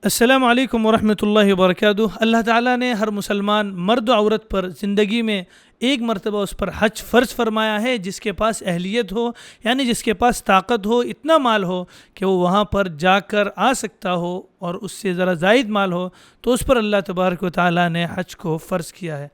السلام علیکم ورحمۃ اللہ وبرکاتہ۔ اللہ تعالیٰ نے ہر مسلمان مرد و عورت پر زندگی میں ایک مرتبہ اس پر حج فرض فرمایا ہے، جس کے پاس اہلیت ہو، یعنی جس کے پاس طاقت ہو، اتنا مال ہو کہ وہ وہاں پر جا کر آ سکتا ہو، اور اس سے ذرا زائد مال ہو تو اس پر اللہ تبارک و تعالیٰ نے حج کو فرض کیا ہے۔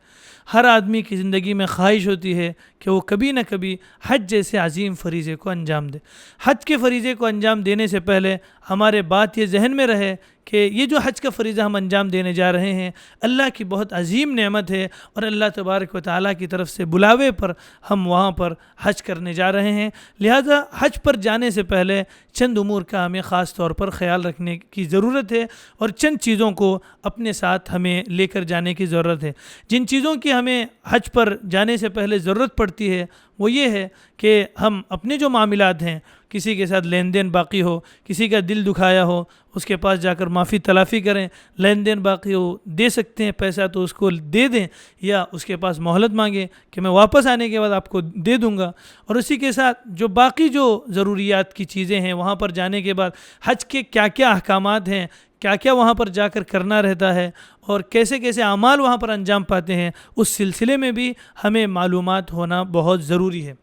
ہر آدمی کی زندگی میں خواہش ہوتی ہے کہ وہ کبھی نہ کبھی حج جیسے عظیم فریضے کو انجام دے۔ حج کے فریضے کو انجام دینے سے پہلے ہمارے بات یہ ذہن میں رہے کہ یہ جو حج کا فریضہ ہم انجام دینے جا رہے ہیں، اللہ کی بہت عظیم نعمت ہے، اور اللہ تبارک و تعالیٰ کی طرف سے بلاوے پر ہم وہاں پر حج کرنے جا رہے ہیں۔ لہٰذا حج پر جانے سے پہلے چند امور کا ہمیں خاص طور پر خیال رکھنے کی ضرورت ہے، اور چند چیزوں کو اپنے ساتھ ہمیں لے کر جانے کی ضرورت ہے۔ جن چیزوں کی ہمیں حج پر جانے سے پہلے ضرورت پڑتی ہے وہ یہ ہے کہ ہم اپنے جو معاملات ہیں، کسی کے ساتھ لین دین باقی ہو، کسی کا دل دکھایا ہو، اس کے پاس جا کر معافی تلافی کریں۔ لین دین باقی ہو، دے سکتے ہیں پیسہ تو اس کو دے دیں، یا اس کے پاس مہلت مانگیں کہ میں واپس آنے کے بعد آپ کو دے دوں گا۔ اور اسی کے ساتھ جو باقی جو ضروریات کی چیزیں ہیں، وہاں پر جانے کے بعد حج کے کیا کیا احکامات ہیں، کیا کیا وہاں پر جا کر کرنا رہتا ہے، اور کیسے کیسے اعمال وہاں پر انجام پاتے ہیں، اس سلسلے میں بھی ہمیں معلومات ہونا بہت ضروری ہے۔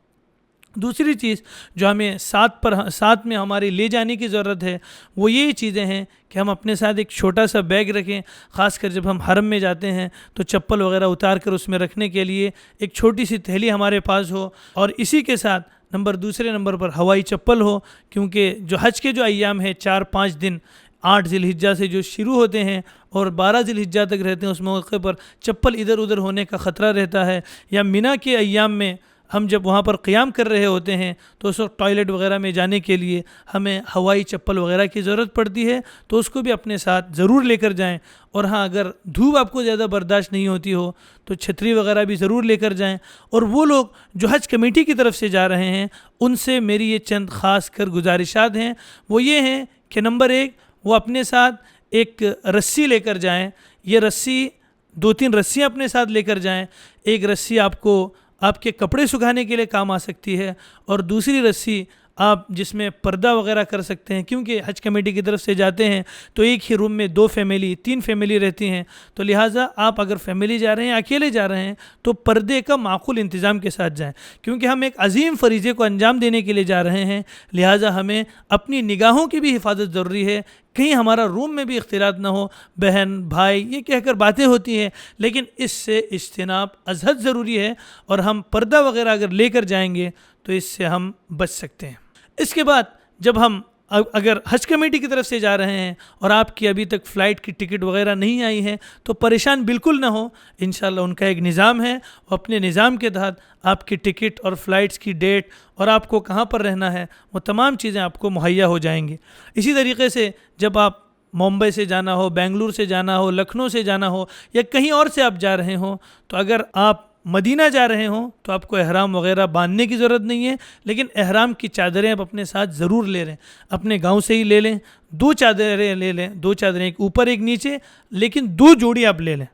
دوسری چیز جو ہمیں ساتھ میں ہمارے لے جانے کی ضرورت ہے وہ یہ چیزیں ہیں کہ ہم اپنے ساتھ ایک چھوٹا سا بیگ رکھیں، خاص کر جب ہم حرم میں جاتے ہیں تو چپل وغیرہ اتار کر اس میں رکھنے کے لیے ایک چھوٹی سی تھیلی ہمارے پاس ہو، اور اسی کے ساتھ دوسرے نمبر پر ہوائی چپل ہو، کیونکہ جو حج کے جو ایام ہیں 4-5 دن 8 ذی الحجہ سے جو شروع ہوتے ہیں اور 12 ذی الحجہ تک رہتے ہیں، اس موقع پر چپل ادھر ادھر ہونے کا خطرہ رہتا ہے، یا منی کے ایام میں ہم جب وہاں پر قیام کر رہے ہوتے ہیں تو اس وقت ٹوائلٹ وغیرہ میں جانے کے لیے ہمیں ہوائی چپل وغیرہ کی ضرورت پڑتی ہے، تو اس کو بھی اپنے ساتھ ضرور لے کر جائیں۔ اور ہاں، اگر دھوپ آپ کو زیادہ برداشت نہیں ہوتی ہو تو چھتری وغیرہ بھی ضرور لے کر جائیں۔ اور وہ لوگ جو حج کمیٹی کی طرف سے جا رہے ہیں، ان سے میری یہ چند خاص کر گزارشات ہیں، وہ یہ ہیں کہ نمبر 1، وہ اپنے ساتھ ایک رسی لے کر جائیں۔ یہ رسی 2-3 رسیاں اپنے ساتھ لے کر جائیں۔ ایک رسی آپ کو آپ کے کپڑے سکھانے کے لیے کام آ سکتی ہے، اور دوسری رسی آپ جس میں پردہ وغیرہ کر سکتے ہیں، کیونکہ حج کمیٹی کی طرف سے جاتے ہیں تو ایک ہی روم میں 2 فیملی 3 فیملی رہتی ہیں، تو لہٰذا آپ اگر فیملی جا رہے ہیں، اکیلے جا رہے ہیں، تو پردے کا معقول انتظام کے ساتھ جائیں، کیونکہ ہم ایک عظیم فریضے کو انجام دینے کے لیے جا رہے ہیں۔ لہٰذا ہمیں اپنی نگاہوں کی بھی حفاظت ضروری ہے، کہیں ہمارا روم میں بھی اختلاط نہ ہو، بہن بھائی یہ کہہ کر باتیں ہوتی ہیں، لیکن اس سے اجتناب ازحد ضروری ہے، اور ہم پردہ وغیرہ اگر لے کر جائیں گے تو اس سے ہم بچ سکتے ہیں۔ اس کے بعد جب ہم اگر حج کمیٹی کی طرف سے جا رہے ہیں اور آپ کی ابھی تک فلائٹ کی ٹکٹ وغیرہ نہیں آئی ہے تو پریشان بالکل نہ ہو، انشاءاللہ ان کا ایک نظام ہے، وہ اپنے نظام کے تحت آپ کی ٹکٹ اور فلائٹس کی ڈیٹ اور آپ کو کہاں پر رہنا ہے، وہ تمام چیزیں آپ کو مہیا ہو جائیں گی۔ اسی طریقے سے جب آپ ممبئی سے جانا ہو، بنگلور سے جانا ہو، لکھنؤ سے جانا ہو، یا کہیں اور سے آپ جا رہے ہوں، تو اگر آپ مدینہ جا رہے ہوں تو آپ کو احرام وغیرہ باندھنے کی ضرورت نہیں ہے، لیکن احرام کی چادریں آپ اپنے ساتھ ضرور لے لیں، اپنے گاؤں سے ہی لے لیں۔ 2 چادریں لے لیں، 2 چادریں، ایک اوپر ایک نیچے، لیکن 2 جوڑی آپ لے لیں،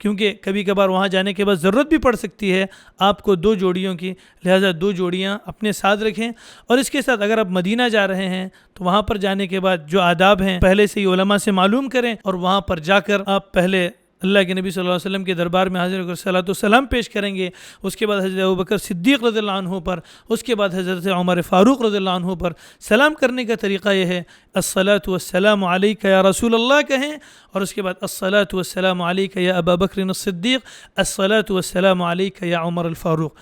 کیونکہ کبھی کبھار وہاں جانے کے بعد ضرورت بھی پڑ سکتی ہے آپ کو 2 جوڑیوں کی، لہٰذا 2 جوڑیاں اپنے ساتھ رکھیں۔ اور اس کے ساتھ اگر آپ مدینہ جا رہے ہیں تو وہاں پر جانے کے بعد جو آداب ہیں پہلے سے ہی علماء سے معلوم کریں، اور وہاں پر جا کر آپ پہلے اللہ کے نبی صلی اللہ علیہ وسلم کے دربار میں حاضر ہو کر صلاۃ و سلام پیش کریں گے، اس کے بعد حضرت ابوبکر صدیق رضی اللہ عنہ پر، اس کے بعد حضرت عمر فاروق رضی اللہ عنہ پر۔ سلام کرنے کا طریقہ یہ ہے، الصلاۃ والسلام علیک یا رسول اللہ کہیں، اور اس کے بعد الصلاۃ والسلام علیک یا ابا بکر الصدیق، الصلاۃ والسلام علیک یا عمر الفاروق۔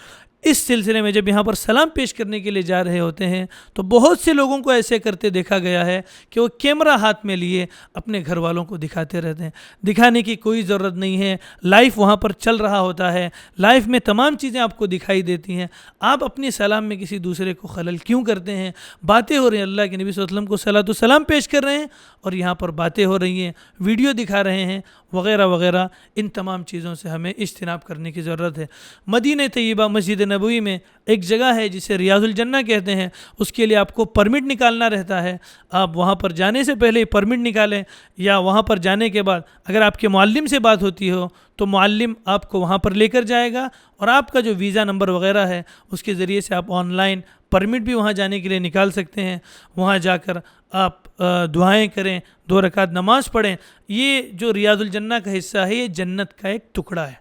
اس سلسلے میں جب یہاں پر سلام پیش کرنے کے لیے جا رہے ہوتے ہیں تو بہت سے لوگوں کو ایسے کرتے دیکھا گیا ہے کہ وہ کیمرہ ہاتھ میں لیے اپنے گھر والوں کو دکھاتے رہتے ہیں۔ دکھانے کی کوئی ضرورت نہیں ہے، لائف وہاں پر چل رہا ہوتا ہے، لائف میں تمام چیزیں آپ کو دکھائی دیتی ہیں۔ آپ اپنی سلام میں کسی دوسرے کو خلل کیوں کرتے ہیں؟ باتیں ہو رہی ہیں، اللہ کے نبی صلی اللہ علیہ وسلم کو صلاۃ و سلام پیش کر رہے ہیں اور یہاں پر باتیں ہو رہی ہیں، ویڈیو دکھا رہے ہیں وغیرہ وغیرہ۔ ان تمام چیزوں سے ہمیں اجتناب کرنے کی ضرورت ہے۔ مدینہ طیبہ، مسجد نبوی میں ایک جگہ ہے جسے ریاض الجنہ کہتے ہیں، اس کے لیے آپ کو پرمٹ نکالنا رہتا ہے۔ آپ وہاں پر جانے سے پہلے پرمٹ نکالیں، یا وہاں پر جانے کے بعد اگر آپ کے معلم سے بات ہوتی ہو تو معلم آپ کو وہاں پر لے کر جائے گا، اور آپ کا جو ویزا نمبر وغیرہ ہے اس کے ذریعے سے آپ آن لائن پرمٹ بھی وہاں جانے کے لیے نکال سکتے ہیں۔ وہاں جا کر آپ دعائیں کریں، 2 رکعت نماز پڑھیں۔ یہ جو ریاض الجنہ کا حصہ ہے یہ جنت کا ایک ٹکڑا ہے،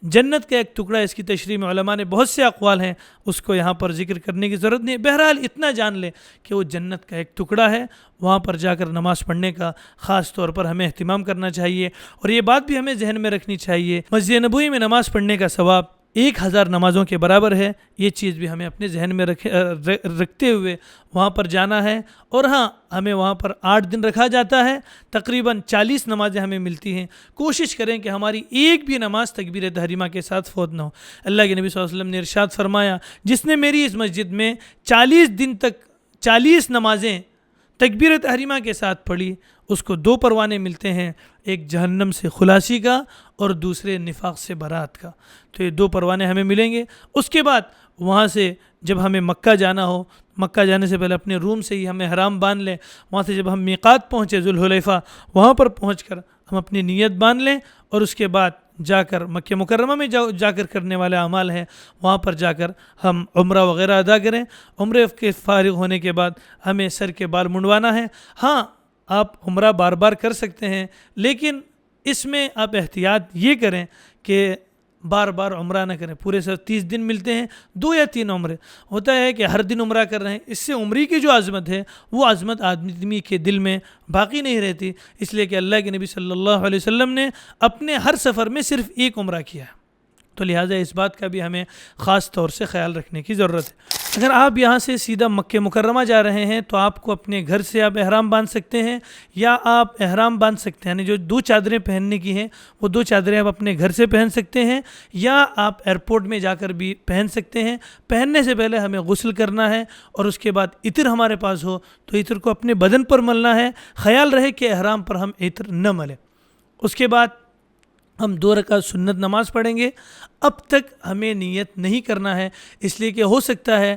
جنت کا ایک ٹکڑا ہے۔ اس کی تشریح میں علماء نے بہت سے اقوال ہیں، اس کو یہاں پر ذکر کرنے کی ضرورت نہیں ہے۔ بہرحال اتنا جان لیں کہ وہ جنت کا ایک ٹکڑا ہے، وہاں پر جا کر نماز پڑھنے کا خاص طور پر ہمیں اہتمام کرنا چاہیے، اور یہ بات بھی ہمیں ذہن میں رکھنی چاہیے، مسجد نبوی میں نماز پڑھنے کا ثواب 1000 نمازوں کے برابر ہے۔ یہ چیز بھی ہمیں اپنے ذہن میں رکھتے ہوئے وہاں پر جانا ہے۔ اور ہاں، ہمیں وہاں پر 8 دن رکھا جاتا ہے، تقریباً 40 نمازیں ہمیں ملتی ہیں۔ کوشش کریں کہ ہماری ایک بھی نماز تکبیر تحریمہ کے ساتھ فوت نہ ہو۔ اللہ کے نبی صلی اللہ علیہ وسلم نے ارشاد فرمایا، جس نے میری اس مسجد میں 40 دن تک 40 نمازیں تکبیر تحریمہ کے ساتھ پڑھی، اس کو 2 پروانے ملتے ہیں، ایک جہنم سے خلاصی کا اور دوسرے نفاق سے برات کا۔ تو یہ 2 پروانے ہمیں ملیں گے۔ اس کے بعد وہاں سے جب ہمیں مکہ جانا ہو، مکہ جانے سے پہلے اپنے روم سے ہی ہمیں احرام باندھ لیں۔ وہاں سے جب ہم میقات پہنچے ذوالحلیفہ، وہاں پر پہنچ کر ہم اپنی نیت باندھ لیں، اور اس کے بعد جا کر مکہ مکرمہ میں جا کر کرنے والے اعمال ہیں، وہاں پر جا کر ہم عمرہ وغیرہ ادا کریں۔ عمرے کے فارغ ہونے کے بعد ہمیں سر کے بال منڈوانا ہے۔ ہاں، آپ عمرہ بار بار کر سکتے ہیں، لیکن اس میں آپ احتیاط یہ کریں کہ بار بار عمرہ نہ کریں۔ پورے 30 دن ملتے ہیں، 2 یا 3 عمرے ہوتا ہے کہ ہر دن عمرہ کر رہے ہیں، اس سے عمرے کی جو عظمت ہے وہ عظمت آدمی کے دل میں باقی نہیں رہتی، اس لیے کہ اللہ کے نبی صلی اللہ علیہ وسلم نے اپنے ہر سفر میں صرف 1 عمرہ کیا ہے۔ تو لہٰذا اس بات کا بھی ہمیں خاص طور سے خیال رکھنے کی ضرورت ہے۔ اگر آپ یہاں سے سیدھا مکہ مکرمہ جا رہے ہیں تو آپ کو اپنے گھر سے آپ احرام باندھ سکتے ہیں، یا آپ احرام باندھ سکتے ہیں، یعنی جو 2 چادریں پہننے کی ہیں وہ 2 چادریں آپ اپنے گھر سے پہن سکتے ہیں، یا آپ ایئرپورٹ میں جا کر بھی پہن سکتے ہیں۔ پہننے سے پہلے ہمیں غسل کرنا ہے، اور اس کے بعد عطر ہمارے پاس ہو تو عطر کو اپنے بدن پر ملنا ہے۔ خیال رہے کہ احرام پر ہم عطر نہ ملیں۔ اس کے بعد ہم 2 رکعت سنت نماز پڑھیں گے۔ اب تک ہمیں نیت نہیں کرنا ہے، اس لیے کہ ہو سکتا ہے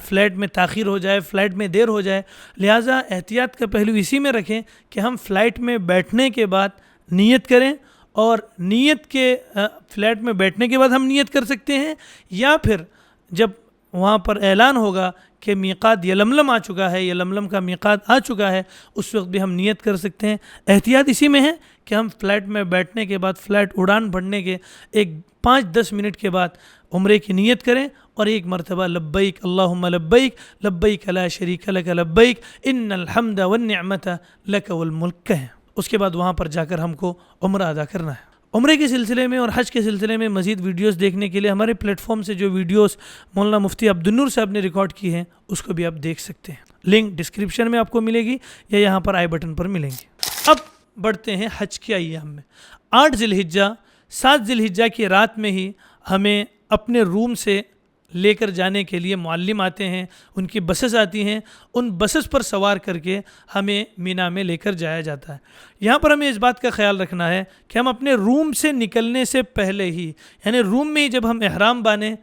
فلائٹ میں تاخیر ہو جائے، فلائٹ میں دیر ہو جائے، لہٰذا احتیاط کا پہلو اسی میں رکھیں کہ ہم فلائٹ میں بیٹھنے کے بعد نیت کریں، اور نیت کے فلائٹ میں بیٹھنے کے بعد ہم نیت کر سکتے ہیں، یا پھر جب وہاں پر اعلان ہوگا کہ میقات یلملم آ چکا ہے، یلملم کا میقات آ چکا ہے، اس وقت بھی ہم نیت کر سکتے ہیں۔ احتیاط اسی میں ہے کہ ہم فلائٹ میں بیٹھنے کے بعد، فلائٹ اڑان بھرنے کے 5-10 منٹ کے بعد عمرے کی نیت کریں، اور 1 مرتبہ لبیک اللہم لبیک لبیک لا شریک لک لبیک ان الحمد والنعمت لک والملک کہیں۔ اس کے بعد وہاں پر جا کر ہم کو عمرہ ادا کرنا ہے۔ عمرے کے سلسلے میں اور حج کے سلسلے میں مزید ویڈیوز دیکھنے کے لیے ہمارے پلیٹ فارم سے جو ویڈیوز مولانا مفتی عبدالنور صاحب نے ریکارڈ کی ہیں اس کو بھی آپ دیکھ سکتے ہیں، لنک ڈسکرپشن میں آپ کو ملے گی یا یہاں پر آئی بٹن پر ملیں گی۔ اب بڑھتے ہیں حج کے ایام میں۔ 8 ذی الحجہ 7 ذی الحجہ کی رات میں ہی ہمیں اپنے روم سے لے کر جانے کے لیے معلم آتے ہیں، ان کی بسز آتی ہیں، ان بسز پر سوار کر کے ہمیں مینا میں لے کر جایا جاتا ہے۔ یہاں پر ہمیں اس بات کا خیال رکھنا ہے کہ ہم اپنے روم سے نکلنے سے پہلے ہی، یعنی روم میں ہی جب ہم احرام باندھیں،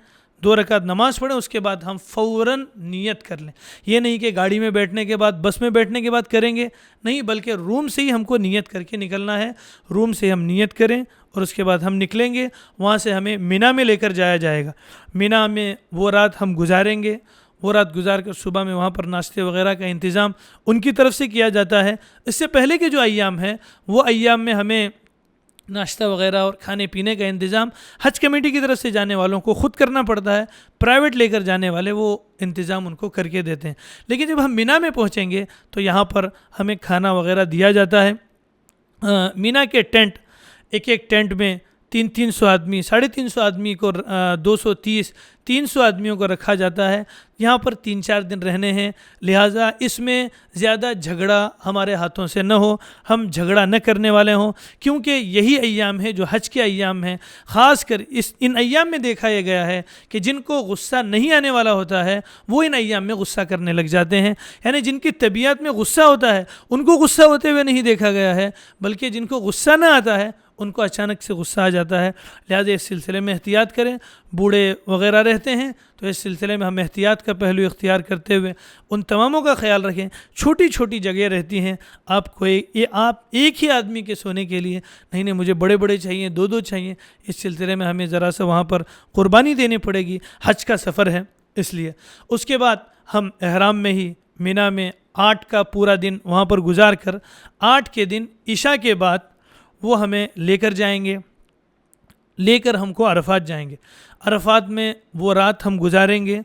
2 رکعت نماز پڑھیں، اس کے بعد ہم فوراً نیت کر لیں۔ یہ نہیں کہ گاڑی میں بیٹھنے کے بعد، بس میں بیٹھنے کے بعد کریں گے، نہیں، بلکہ روم سے ہی ہم کو نیت کر کے نکلنا ہے۔ روم سے ہم نیت کریں اور اس کے بعد ہم نکلیں گے، وہاں سے ہمیں مینا میں لے کر جایا جائے گا۔ مینا میں وہ رات ہم گزاریں گے، وہ رات گزار کر صبح میں وہاں پر ناشتے وغیرہ کا انتظام ان کی طرف سے کیا جاتا ہے۔ اس سے پہلے کے جو ایام ہیں وہ ایام میں ہمیں ناشتہ وغیرہ اور کھانے پینے کا انتظام حج کمیٹی کی طرف سے جانے والوں کو خود کرنا پڑتا ہے، پرائیویٹ لے کر جانے والے وہ انتظام ان کو کر کے دیتے ہیں۔ لیکن جب ہم مینا میں پہنچیں گے تو یہاں پر ہمیں کھانا وغیرہ دیا جاتا ہے۔ مینا کے ٹینٹ، ایک ٹینٹ میں 300 آدمی، 350 آدمی کو 300 آدمیوں کو رکھا جاتا ہے۔ یہاں پر 3-4 دن رہنے ہیں، لہٰذا اس میں زیادہ جھگڑا ہمارے ہاتھوں سے نہ ہو، ہم جھگڑا نہ کرنے والے ہوں، کیونکہ یہی ایام ہے جو حج کے ایام ہیں۔ خاص کر ان ایام میں دیکھا یہ گیا ہے کہ جن کو غصہ نہیں آنے والا ہوتا ہے وہ ان ایام میں غصہ کرنے لگ جاتے ہیں، یعنی جن کی طبیعت میں غصہ ہوتا ہے ان کو غصہ ہوتے ہوئے نہیں دیکھا گیا ہے، بلکہ جن کو غصہ نہ آتا ہے ان کو اچانک سے غصہ آ جاتا ہے، لہٰذا اس سلسلے میں احتیاط کریں۔ بوڑھے وغیرہ رہتے ہیں تو اس سلسلے میں ہم احتیاط کا پہلو اختیار کرتے ہوئے ان تماموں کا خیال رکھیں۔ چھوٹی چھوٹی جگہیں رہتی ہیں، آپ کو آپ ایک ہی آدمی کے سونے کے لیے نہیں مجھے بڑے بڑے چاہیے، دو دو چاہیے، اس سلسلے میں ہمیں ذرا سا وہاں پر قربانی دینی پڑے گی، حج کا سفر ہے اس لیے۔ اس کے بعد ہم احرام میں ہی مینا میں 8 کا پورا دن وہاں پر گزار کر 8 کے دن عشاء کے بعد وہ ہمیں لے کر جائیں گے، لے کر ہم کو عرفات جائیں گے۔ عرفات میں وہ رات ہم گزاریں گے،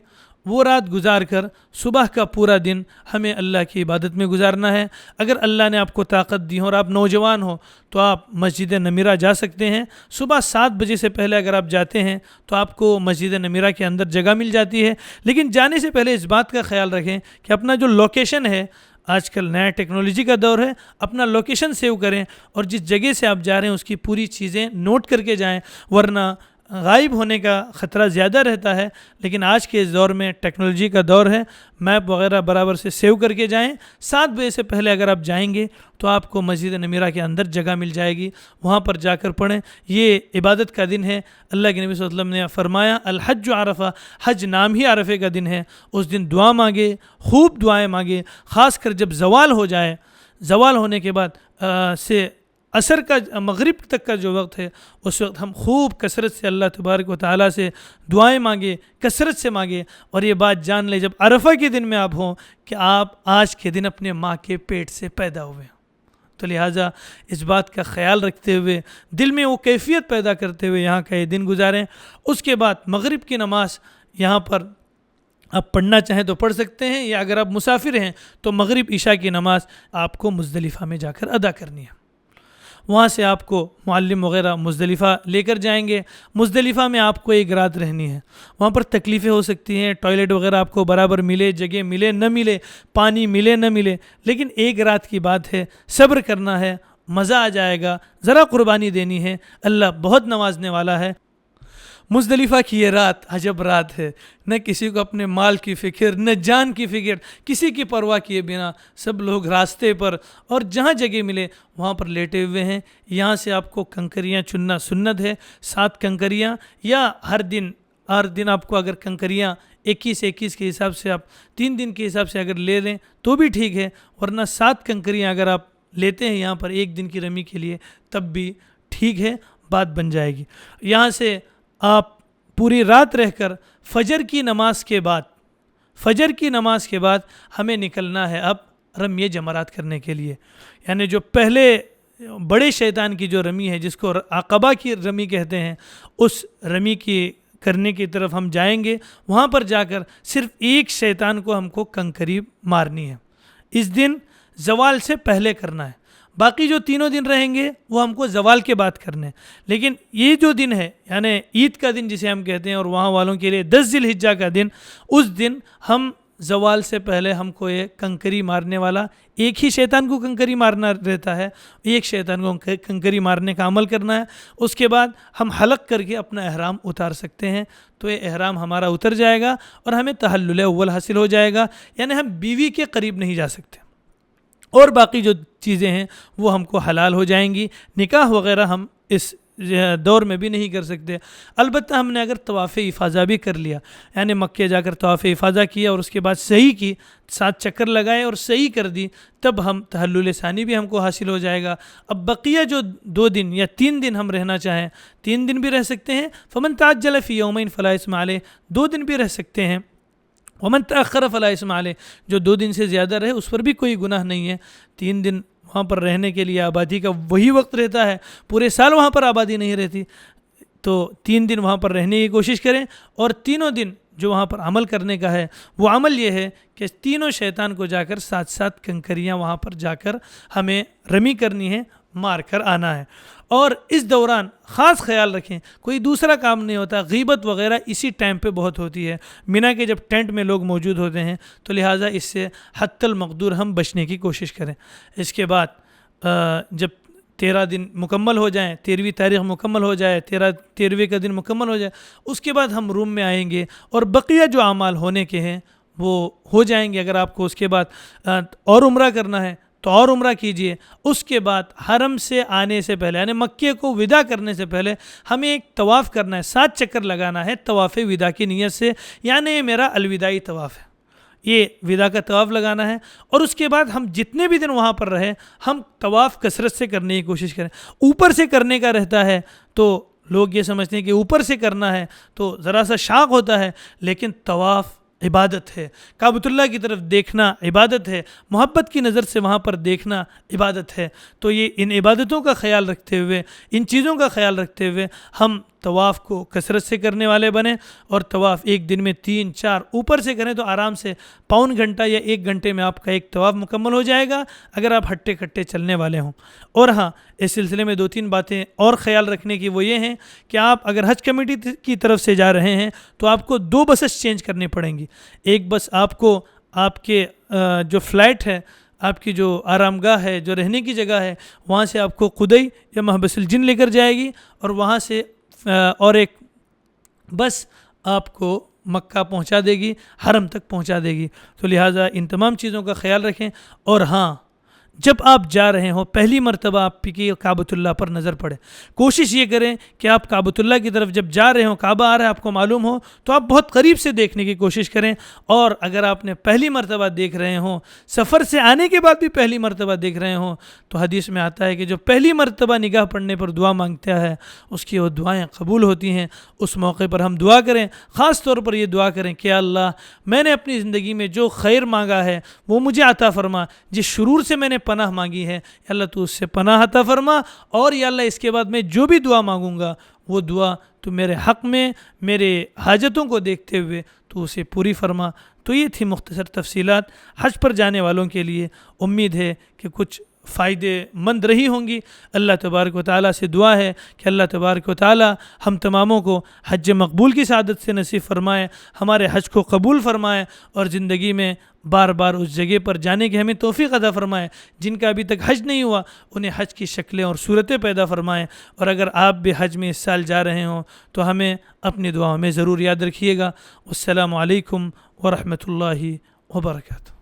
وہ رات گزار کر صبح کا پورا دن ہمیں اللہ کی عبادت میں گزارنا ہے۔ اگر اللہ نے آپ کو طاقت دی ہو اور آپ نوجوان ہو تو آپ مسجد نمیرہ جا سکتے ہیں۔ صبح 7 بجے سے پہلے اگر آپ جاتے ہیں تو آپ کو مسجد نمیرہ کے اندر جگہ مل جاتی ہے، لیکن جانے سے پہلے اس بات کا خیال رکھیں کہ اپنا جو لوکیشن ہے، آج کل نیا ٹیکنالوجی کا دور ہے، اپنا لوکیشن سیو کریں اور جس جگہ سے آپ جا رہے ہیں اس کی پوری چیزیں نوٹ کر کے جائیں، ورنہ غائب ہونے کا خطرہ زیادہ رہتا ہے۔ لیکن آج کے اس دور میں ٹیکنالوجی کا دور ہے، میپ وغیرہ برابر سے سیو کر کے جائیں۔ 7 بجے سے پہلے اگر آپ جائیں گے تو آپ کو مسجد نمیرہ کے اندر جگہ مل جائے گی، وہاں پر جا کر پڑھیں۔ یہ عبادت کا دن ہے۔ اللہ کے نبی صلی اللہ علیہ وسلم نے فرمایا الحج عرفہ، حج نام ہی عرفے کا دن ہے۔ اس دن دعا مانگے، خوب دعائیں مانگے، خاص کر جب زوال ہو جائے، زوال ہونے کے بعد سے عصر کا مغرب تک کا جو وقت ہے، اس وقت ہم خوب کثرت سے اللہ تبارک و تعالیٰ سے دعائیں مانگے، کثرت سے مانگے، اور یہ بات جان لیں جب عرفہ کے دن میں آپ ہوں کہ آپ آج کے دن اپنے ماں کے پیٹ سے پیدا ہوئے، تو لہٰذا اس بات کا خیال رکھتے ہوئے دل میں وہ کیفیت پیدا کرتے ہوئے یہاں کا یہ دن گزاریں۔ اس کے بعد مغرب کی نماز یہاں پر آپ پڑھنا چاہیں تو پڑھ سکتے ہیں، یا اگر آپ مسافر ہیں تو مغرب عشاء کی نماز آپ کو مزدلفہ میں جا کر ادا کرنی ہے۔ وہاں سے آپ کو معلم وغیرہ مزدلفہ لے کر جائیں گے۔ مزدلفہ میں آپ کو ایک رات رہنی ہے۔ وہاں پر تکلیفیں ہو سکتی ہیں، ٹوائلٹ وغیرہ آپ کو برابر ملے، جگہ ملے نہ ملے، پانی ملے نہ ملے، لیکن ایک رات کی بات ہے، صبر کرنا ہے، مزہ آ جائے گا، ذرا قربانی دینی ہے، اللہ بہت نوازنے والا ہے۔ مزدلفہ کی یہ رات عجب رات ہے، نہ کسی کو اپنے مال کی فکر، نہ جان کی فکر، کسی کی پرواہ کیے بنا سب لوگ راستے پر اور جہاں جگہ ملے وہاں پر لیٹے ہوئے ہیں۔ یہاں سے آپ کو کنکریاں چننا سنت ہے، 7 کنکریاں، یا ہر دن آپ کو اگر کنکریاں 21 کے حساب سے آپ 3 دن کے حساب سے اگر لے لیں تو بھی ٹھیک ہے، ورنہ 7 کنکریاں اگر آپ لیتے ہیں یہاں پر ایک دن کی رمی کے لیے تب بھی ٹھیک ہے، بات بن جائے گی۔ یہاں سے آپ پوری رات رہ کر فجر کی نماز کے بعد ہمیں نکلنا ہے اب رمی جمرات کرنے کے لیے، یعنی جو پہلے بڑے شیطان کی جو رمی ہے جس کو عقبہ کی رمی کہتے ہیں، اس رمی کی کرنے کی طرف ہم جائیں گے۔ وہاں پر جا کر صرف ایک شیطان کو ہم کو کنکری مارنی ہے، اس دن زوال سے پہلے کرنا ہے، باقی جو 3 دن رہیں گے وہ ہم کو زوال کے بعد کرنے ہیں۔ لیکن یہ جو دن ہے یعنی عید کا دن جسے ہم کہتے ہیں، اور وہاں والوں کے لیے 10 ذی الحجہ کا دن، اس دن ہم زوال سے پہلے ہم کو یہ کنکری مارنے والا ایک ہی شیطان کو کنکری مارنا رہتا ہے، ایک شیطان کو کنکری مارنے کا عمل کرنا ہے۔ اس کے بعد ہم حلق کر کے اپنا احرام اتار سکتے ہیں، تو یہ احرام ہمارا اتر جائے گا اور ہمیں تحلل اول حاصل ہو جائے گا، یعنی ہم بیوی کے قریب نہیں جا سکتے، اور باقی جو چیزیں ہیں وہ ہم کو حلال ہو جائیں گی۔ نکاح وغیرہ ہم اس دور میں بھی نہیں کر سکتے، البتہ ہم نے اگر طواف افاضہ بھی کر لیا، یعنی مکہ جا کر طواف افاضہ کیا اور اس کے بعد صحیح کی، 7 چکر لگائے اور صحیح کر دی، تب ہم تحلل ثانی بھی ہم کو حاصل ہو جائے گا۔ اب بقیہ جو 2 دن یا 3 دن ہم رہنا چاہیں، 3 دن بھی رہ سکتے ہیں، فمن تعجل فی یومین فلا اثم علیہ، 2 دن بھی رہ سکتے ہیں، ومن تأخر فلا اثم علیہ، جو 2 دن سے زیادہ رہے اس پر بھی کوئی گناہ نہیں ہے۔ 3 دن وہاں پر رہنے کے لیے آبادی کا وہی وقت رہتا ہے، پورے سال وہاں پر آبادی نہیں رہتی، تو 3 دن وہاں پر رہنے کی کوشش کریں، اور 3 دن جو وہاں پر عمل کرنے کا ہے وہ عمل یہ ہے کہ تینوں شیطان کو جا کر 7 کنکریاں وہاں پر جا کر ہمیں رمی کرنی ہے، مار کر آنا ہے۔ اور اس دوران خاص خیال رکھیں کوئی دوسرا کام نہیں ہوتا، غیبت وغیرہ اسی ٹائم پہ بہت ہوتی ہے، مینا کے جب ٹینٹ میں لوگ موجود ہوتے ہیں، تو لہٰذا اس سے حتی المقدور ہم بچنے کی کوشش کریں۔ اس کے بعد جب 13 دن مکمل ہو جائیں، 13ویں تاریخ مکمل ہو جائے، 13ویں کا دن مکمل ہو جائے، اس کے بعد ہم روم میں آئیں گے اور بقیہ جو اعمال ہونے کے ہیں وہ ہو جائیں گے۔ اگر آپ کو اس کے بعد اور عمرہ کرنا ہے تو اور عمرہ کیجئے۔ اس کے بعد حرم سے آنے سے پہلے یعنی مکے کو وداع کرنے سے پہلے ہمیں ایک طواف کرنا ہے، 7 چکر لگانا ہے طواف وداع کی نیت سے، یعنی یہ میرا الوداعی طواف ہے، یہ وداع کا طواف لگانا ہے۔ اور اس کے بعد ہم جتنے بھی دن وہاں پر رہے ہم طواف کثرت سے کرنے کی کوشش کریں۔ اوپر سے کرنے کا رہتا ہے تو لوگ یہ سمجھتے ہیں کہ اوپر سے کرنا ہے تو ذرا سا شاق ہوتا ہے، لیکن طواف عبادت ہے، کعبۃ اللہ کی طرف دیکھنا عبادت ہے، محبت کی نظر سے وہاں پر دیکھنا عبادت ہے۔ تو یہ ان عبادتوں کا خیال رکھتے ہوئے، ان چیزوں کا خیال رکھتے ہوئے ہم طواف کو کثرت سے کرنے والے بنیں، اور طواف ایک دن میں 3-4 اوپر سے کریں تو آرام سے پون گھنٹہ یا 1 گھنٹے میں آپ کا ایک طواف مکمل ہو جائے گا اگر آپ ہٹے کٹے چلنے والے ہوں۔ اور ہاں، اس سلسلے میں 2-3 باتیں اور خیال رکھنے کی، وہ یہ ہیں کہ آپ اگر حج کمیٹی کی طرف سے جا رہے ہیں تو آپ کو 2 بسیں چینج کرنی پڑیں گی۔ ایک بس آپ کو آپ کے جو فلائٹ ہے، آپ کی جو آرام گاہ ہے، جو رہنے کی جگہ ہے، وہاں سے آپ کو قدئی یا محبس الجن لے کر جائے گی، اور وہاں سے اور ایک بس آپ کو مکہ پہنچا دے گی، حرم تک پہنچا دے گی۔ تو لہٰذا ان تمام چیزوں کا خیال رکھیں۔ اور ہاں، جب آپ جا رہے ہوں پہلی مرتبہ آپ کی کعبۃ اللہ پر نظر پڑے، کوشش یہ کریں کہ آپ کعبۃ اللہ کی طرف جب جا رہے ہوں، کعبہ آ رہا ہے آپ کو معلوم ہو تو آپ بہت قریب سے دیکھنے کی کوشش کریں۔ اور اگر آپ نے پہلی مرتبہ دیکھ رہے ہوں، سفر سے آنے کے بعد بھی پہلی مرتبہ دیکھ رہے ہوں، تو حدیث میں آتا ہے کہ جو پہلی مرتبہ نگاہ پڑنے پر دعا مانگتا ہے اس کی وہ دعائیں قبول ہوتی ہیں۔ اس موقع پر ہم دعا کریں، خاص طور پر یہ دعا کریں کہ اللہ، میں نے اپنی زندگی میں جو خیر مانگا ہے وہ مجھے عطا فرما، جس شرور سے میں نے پناہ مانگی ہے یا اللہ تو اس سے پناہ عطا فرما، اور یا اللہ اس کے بعد میں جو بھی دعا مانگوں گا وہ دعا تو میرے حق میں، میرے حاجتوں کو دیکھتے ہوئے تو اسے پوری فرما۔ تو یہ تھی مختصر تفصیلات حج پر جانے والوں کے لیے۔ امید ہے کہ کچھ فائدے مند رہی ہوں گی۔ اللہ تبارک و تعالیٰ سے دعا ہے کہ اللہ تبارک و تعالیٰ ہم تماموں کو حج مقبول کی سعادت سے نصیب فرمائے، ہمارے حج کو قبول فرمائے، اور زندگی میں بار بار اس جگہ پر جانے کی ہمیں توفیق عطا فرمائے۔ جن کا ابھی تک حج نہیں ہوا انہیں حج کی شکلیں اور صورتیں پیدا فرمائے۔ اور اگر آپ بھی حج میں اس سال جا رہے ہوں تو ہمیں اپنی دعاؤں میں ضرور یاد رکھیے گا۔ السلام علیکم ورحمۃ اللہ وبرکاتہ۔